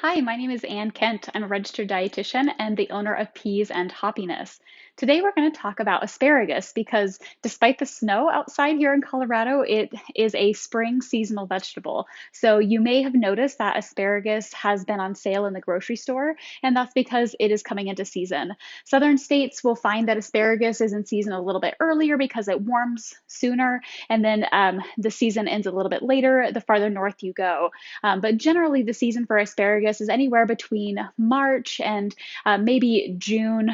Hi, my name is Ann Kent. I'm a registered dietitian and the owner of Peas and Happiness. Today we're going to talk about asparagus because despite the snow outside here in Colorado, it is a spring seasonal vegetable. So you may have noticed that asparagus has been on sale in the grocery store, and that's because it is coming into season. Southern states will find that asparagus is in season a little bit earlier because it warms sooner, and then the season ends a little bit later the farther north you go. But generally, the season for asparagus is anywhere between March and maybe June,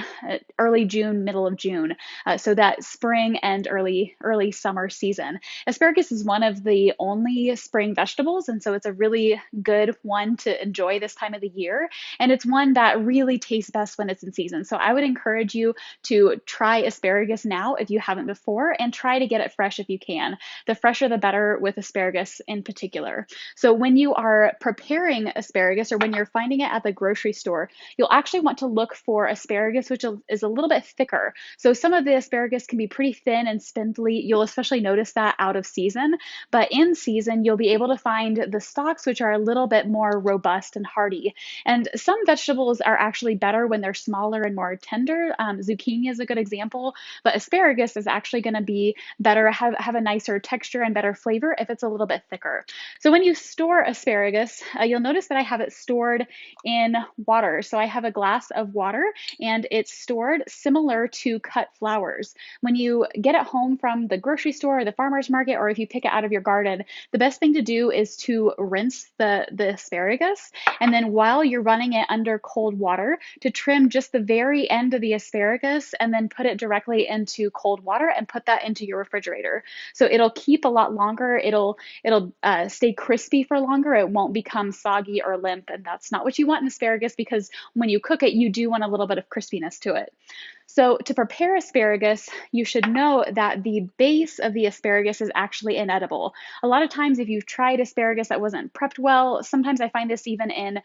early June, middle of June. So that spring and early summer season. Asparagus is one of the only spring vegetables, and so it's a really good one to enjoy this time of the year. And it's one that really tastes best when it's in season. So I would encourage you to try asparagus now if you haven't before, and try to get it fresh if you can. The fresher the better with asparagus in particular. So when you are preparing asparagus or when you're finding it at the grocery store, you'll actually want to look for asparagus, which is a little bit thicker. So some of the asparagus can be pretty thin and spindly. You'll especially notice that out of season, but in season, you'll be able to find the stalks, which are a little bit more robust and hardy. And some vegetables are actually better when they're smaller and more tender. Zucchini is a good example, but asparagus is actually going to be better, have a nicer texture and better flavor if it's a little bit thicker. So when you store asparagus, you'll notice that I have it stored in water. So I have a glass of water and it's stored similar to cut flowers. When you get it home from the grocery store or the farmer's market, or if you pick it out of your garden, the best thing to do is to rinse the asparagus. And then while you're running it under cold water, to trim just the very end of the asparagus and then put it directly into cold water and put that into your refrigerator. So it'll keep a lot longer. It'll stay crispy for longer. It won't become soggy or limp, and that's not what you want in asparagus, because when you cook it, you do want a little bit of crispiness to it. So to prepare asparagus, you should know that the base of the asparagus is actually inedible. A lot of times if you've tried asparagus that wasn't prepped well, sometimes I find this even in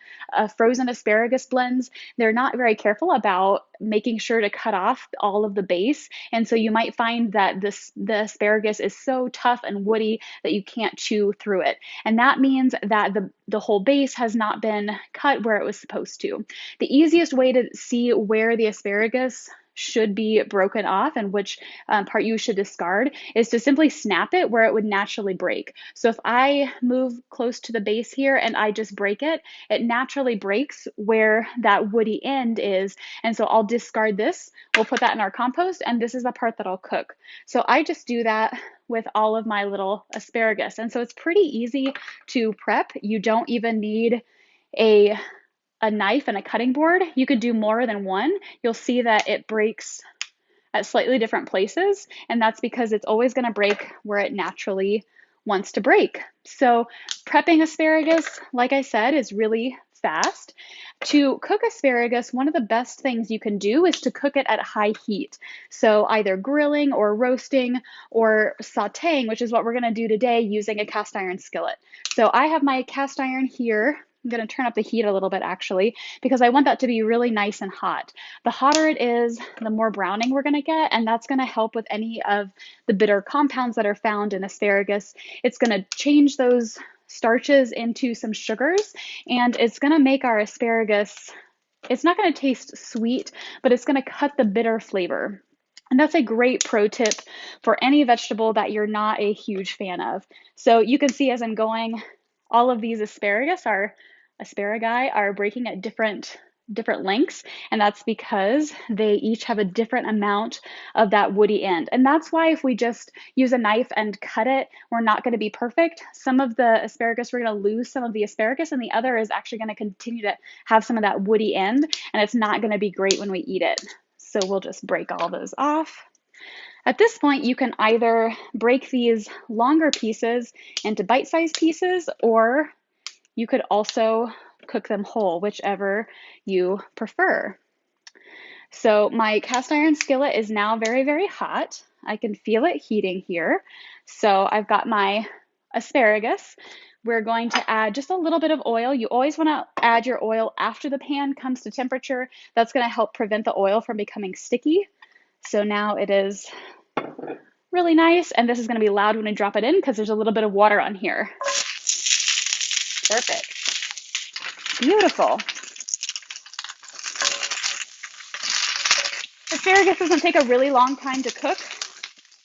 frozen asparagus blends, they're not very careful about making sure to cut off all of the base. And so you might find that the asparagus is so tough and woody that you can't chew through it. And that means that the whole base has not been cut where it was supposed to. The easiest way to see where the asparagus should be broken off and which part you should discard is to simply snap it where it would naturally break. So if I move close to the base here and I just break it, it naturally breaks where that woody end is. And so I'll discard this. We'll put that in our compost, and this is the part that I'll cook. So I just do that with all of my little asparagus. And so it's pretty easy to prep. You don't even need a knife and a cutting board. You could do more than one. You'll see that it breaks at slightly different places, and that's because it's always going to break where it naturally wants to break. So prepping asparagus, like I said, is really fast. To cook asparagus, one of the best things you can do is to cook it at high heat. So either grilling or roasting or sauteing, which is what we're going to do today using a cast iron skillet. So I have my cast iron here. I'm going to turn up the heat a little bit actually, because I want that to be really nice and hot. The hotter it is, the more browning we're going to get, and that's going to help with any of the bitter compounds that are found in asparagus. It's going to change those starches into some sugars, and it's going to make our asparagus, it's not going to taste sweet, but it's going to cut the bitter flavor. And that's a great pro tip for any vegetable that you're not a huge fan of. So you can see as I'm going, all of these asparagi are breaking at different lengths, and that's because they each have a different amount of that woody end. And that's why if we just use a knife and cut it, we're not going to be perfect. Some of the asparagus, we're going to lose some of the asparagus, and the other is actually going to continue to have some of that woody end, and it's not going to be great when we eat it. So we'll just break all those off. At this point, you can either break these longer pieces into bite-sized pieces, or you could also cook them whole, whichever you prefer. So my cast iron skillet is now very, very hot. I can feel it heating here. So I've got my asparagus. We're going to add just a little bit of oil. You always want to add your oil after the pan comes to temperature. That's going to help prevent the oil from becoming sticky. So now it is really nice, and this is going to be loud when I drop it in because there's a little bit of water on here. Perfect. Beautiful. Asparagus doesn't take a really long time to cook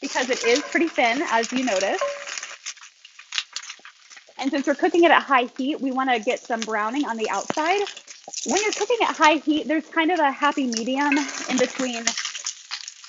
because it is pretty thin, as you notice. And since we're cooking it at high heat, we want to get some browning on the outside. When you're cooking at high heat, there's kind of a happy medium in between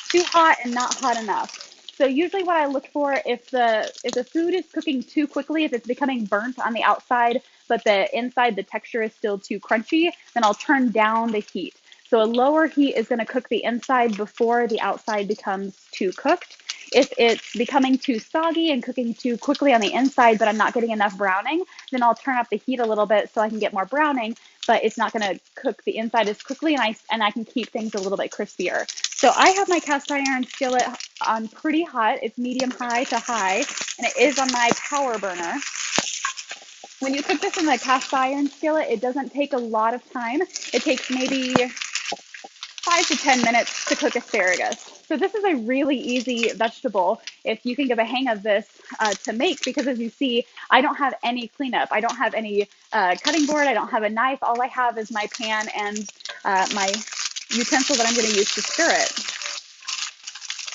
too hot and not hot enough. So usually what I look for, if the food is cooking too quickly, if it's becoming burnt on the outside, but the inside, the texture is still too crunchy, then I'll turn down the heat. So a lower heat is going to cook the inside before the outside becomes too cooked. If it's becoming too soggy and cooking too quickly on the inside, but I'm not getting enough browning, then I'll turn up the heat a little bit so I can get more browning, but it's not going to cook the inside as quickly, and I can keep things a little bit crispier. So I have my cast iron skillet on pretty hot. It's medium high to high, and it is on my power burner. When you cook this in the cast iron skillet, it doesn't take a lot of time. It takes maybe 5 to 10 minutes to cook asparagus. So this is a really easy vegetable if you can get a hang of this to make, because as you see, I don't have any cleanup. I don't have any cutting board. I don't have a knife. All I have is my pan and my utensil that I'm going to use to stir it.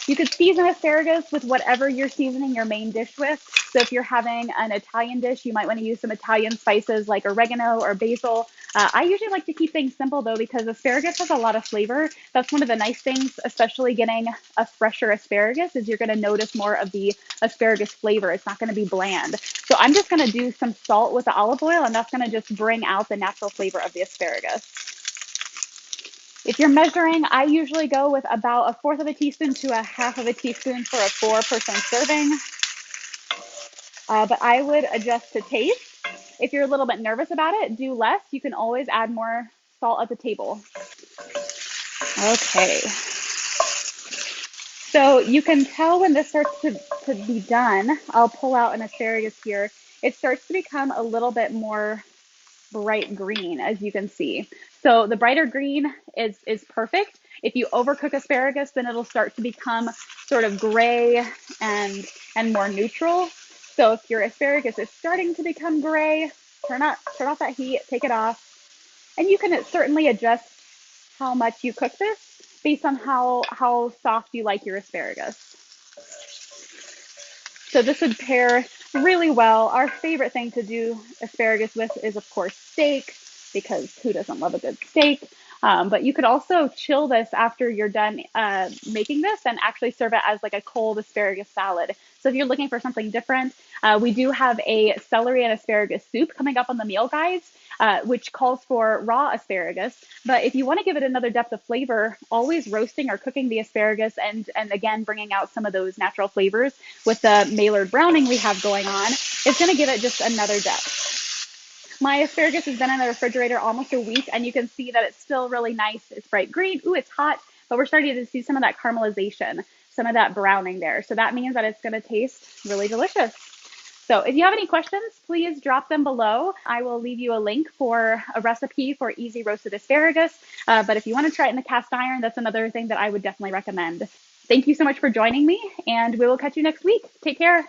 You could season asparagus with whatever you're seasoning your main dish with. So if you're having an Italian dish, you might want to use some Italian spices like oregano or basil. I usually like to keep things simple though, because asparagus has a lot of flavor. That's one of the nice things, especially getting a fresher asparagus, is you're going to notice more of the asparagus flavor. It's not going to be bland. So I'm just going to do some salt with the olive oil, and that's going to just bring out the natural flavor of the asparagus. If you're measuring, I usually go with about 1/4 of a teaspoon to 1/2 of a teaspoon for a 4-person serving. But I would adjust to taste. If you're a little bit nervous about it, do less. You can always add more salt at the table. Okay. So you can tell when this starts to be done. I'll pull out an asparagus here. It starts to become a little bit more bright green, as you can see. So the brighter green is perfect. If you overcook asparagus, then it'll start to become sort of gray and more neutral. So if your asparagus is starting to become gray, turn off that heat, take it off. And you can certainly adjust how much you cook this based on how soft you like your asparagus. So this would pair really well. Our favorite thing to do asparagus with is, of course, steak, because who doesn't love a good steak? But you could also chill this after you're done making this and actually serve it as like a cold asparagus salad. So if you're looking for something different, we do have a celery and asparagus soup coming up on the meal guides, which calls for raw asparagus. But if you want to give it another depth of flavor, always roasting or cooking the asparagus and again, bringing out some of those natural flavors with the Maillard browning we have going on, is going to give it just another depth. My asparagus has been in the refrigerator almost a week, and you can see that it's still really nice. It's bright green. Ooh, it's hot, but we're starting to see some of that caramelization, some of that browning there. So that means that it's going to taste really delicious. So if you have any questions, please drop them below. I will leave you a link for a recipe for easy roasted asparagus. But if you want to try it in the cast iron, that's another thing that I would definitely recommend. Thank you so much for joining me, and we will catch you next week. Take care.